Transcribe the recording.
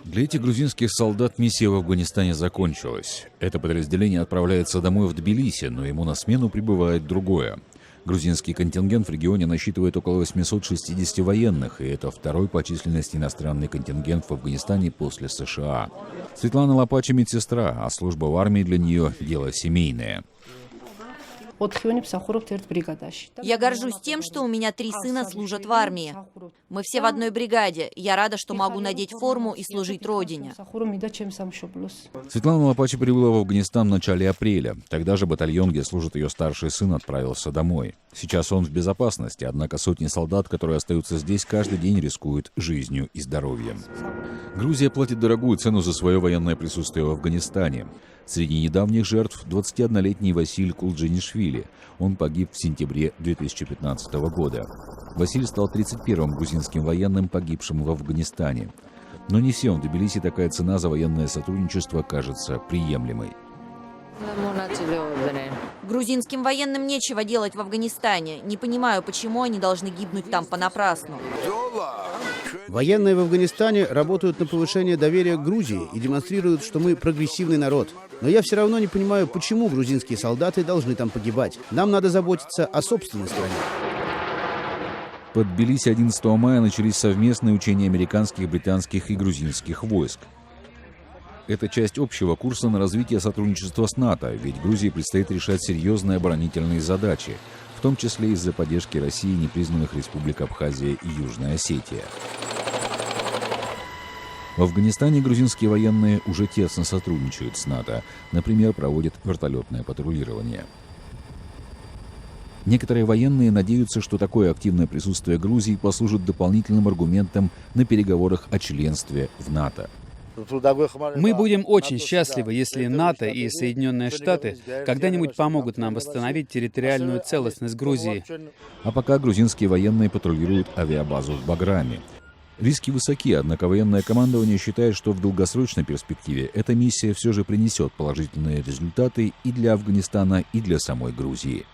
Для этих грузинских солдат миссия в Афганистане закончилась. Это подразделение отправляется домой в Тбилиси, но ему на смену прибывает другое. Грузинский контингент в регионе насчитывает около 860 военных, и это второй по численности иностранный контингент в Афганистане после США. Светлана Лопача – медсестра, а служба в армии для нее – дело семейное. Я горжусь тем, что у меня 3 сына служат в армии. Мы все в одной бригаде. Я рада, что могу надеть форму и служить родине. Светлана Лопача прибыла в Афганистан в начале апреля. Тогда же батальон, где служит ее старший сын, отправился домой. Сейчас он в безопасности, однако сотни солдат, которые остаются здесь, каждый день рискуют жизнью и здоровьем. Грузия платит дорогую цену за свое военное присутствие в Афганистане. Среди недавних жертв 21-летний Василь Кулджанишвили. Он погиб в сентябре 2015 года. Василь стал 31-м грузинским военным, погибшим в Афганистане. Но не всем в Тбилиси такая цена за военное сотрудничество кажется приемлемой. Грузинским военным нечего делать в Афганистане. Не понимаю, почему они должны гибнуть там понапрасну. Военные в Афганистане работают на повышение доверия к Грузии и демонстрируют, что мы прогрессивный народ. Но я все равно не понимаю, почему грузинские солдаты должны там погибать. Нам надо заботиться о собственной стране. Под Тбилиси 11 мая начались совместные учения американских, британских и грузинских войск. Это часть общего курса на развитие сотрудничества с НАТО, ведь Грузии предстоит решать серьезные оборонительные задачи, в том числе из-за поддержки России непризнанных республик Абхазия и Южная Осетия. В Афганистане грузинские военные уже тесно сотрудничают с НАТО, например, проводят вертолетное патрулирование. Некоторые военные надеются, что такое активное присутствие Грузии послужит дополнительным аргументом на переговорах о членстве в НАТО. Мы будем очень счастливы, если НАТО и Соединенные Штаты когда-нибудь помогут нам восстановить территориальную целостность Грузии. А пока грузинские военные патрулируют авиабазу в Баграме. Риски высоки, однако военное командование считает, что в долгосрочной перспективе эта миссия все же принесет положительные результаты и для Афганистана, и для самой Грузии.